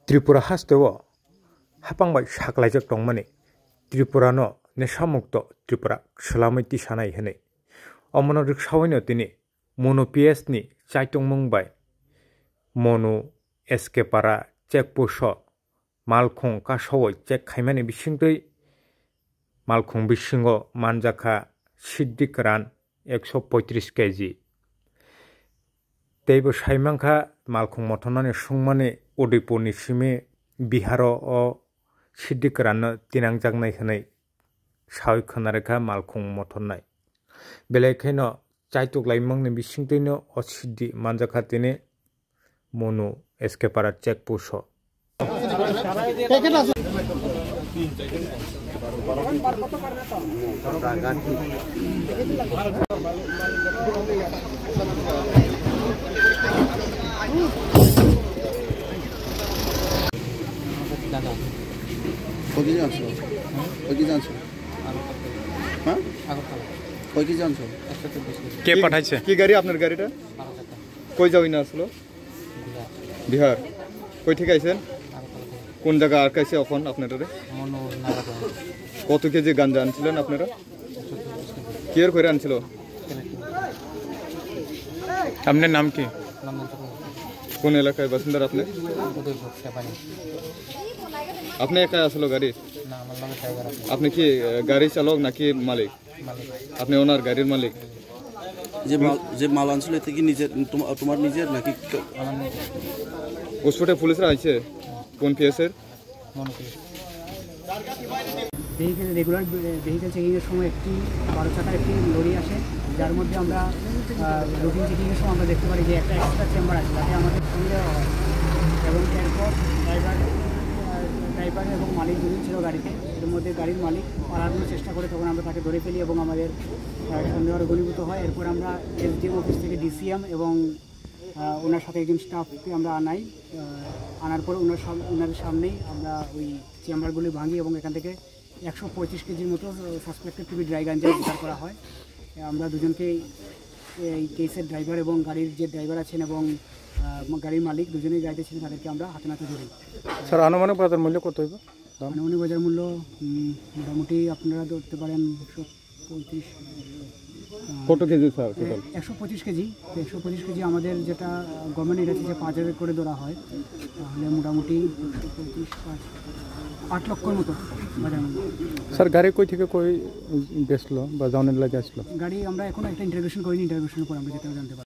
त्रिपुरा हास्तोआव हापांबाय साग्लायजाक दंमाने त्रिपुरानो नेशामुक्त त्रिपुरा सोलामै तिसानाय होनै अमनो रिक्सावैनो दिनै Manu पिएसनि चाइटं मुंबाय Manu एसकेपारा checkpost मालखं कासवै check खायमानि बिसिंदै मालखं बिसिङाव मानजाखा Siddique रान 135 kg तेबो साइमांखा मालखं मथनानि सुंमानि उदयपुरनि सिमे बिहाराव Siddique राननो तिनांजांनाय होनै सावै खोनारेखा मालखं मथननाय बेलेखायनो चाइटक लाइमांनि बिसिंदैनो असिद्धि मानजाखा दिनै मनु एसकेपारा चेकपोस्ट কে পাঠাইছে কি গাড়ি আপনার গাড়িটা কই যাওই না আসলো বিহার কই ঠিক আইছেন কোন জায়গা আটকাইছে এখন আপনারা কত কেজি গাঞ্জা আনছিলেন আপনারা কিয়ার করে আনছিল আপনার নাম কি কোন এলাকায় বাসিন্দার আপনি আপনি একা আসলো গাড়ি আপনি কি গাড়ি চালক নাকি মালিক আপনি ওনার গাড়ির মালিক যে মাল আনছিল এতে কি নিজের তোমার নিজের নাকি ঘুষপেটে পুলিশরা আইছে কোন পিএসের রেগুলার ভেহিকেল চেকিংয়ের সময় একটি 12 চাকার একটি লরি আসে যার মধ্যে আমরা রুটিন চেকিংয়ের সময় আমরা দেখতে পারি যে একটা এক্সট্রা চেম্বার আছে যাতে আমাদের সুবিধা হয় এবং এরপর ড্রাইভার এবং মালিক দুজন ছিল গাড়িতে এর মধ্যে গাড়ির মালিক পালানোর চেষ্টা করে তখন আমরা তাকে ধরে ফেলি এবং আমাদের সন্দেহ ঘনীভূত হয় এরপর আমরা এসডিএম অফিস থেকে ডিসিএম এবং ওনার সাথে একজন স্টাফকে আমরা আনার পর ওনাদের সামনেই আমরা ওই চেম্বারগুলি ভাঙি এবং এখান থেকে 125 কেজির মতো সাসপেক্টেড টু বি ড্রাই গাঞ্জা উদ্ধার করা হয় আমরা দুজনকে এই কেসের ড্রাইভার এবং গাড়ির যে ড্রাইভার আছেন এবং গাড়ির মালিক দুজনেই গাড়িতে ছিলেন তাদেরকে আমরা হাতে নাতে ধরি স্যার আনুমানিক বাজার মূল্য কত হইব আনুমানিক বাজার মূল্য মোটামুটি আপনারা ধরতে পারেন 135 কত KG sir total 125 KG 125 KG আমাদের যেটা গভর্নমেন্ট এটা যে 5000 করে ধরা হয় তাহলে মোটামুটি 8 লক্ষের মতো বাজার মূল্য স্যার গাড়ি কই থেকে কই বেচলো বা জাউনের লাগে আসলো গাড়ি আমরা এখন একটা ইন্টারভিউশন করিনি ইন্টারভিউশনের পর আমরা যেটা জানতে পারি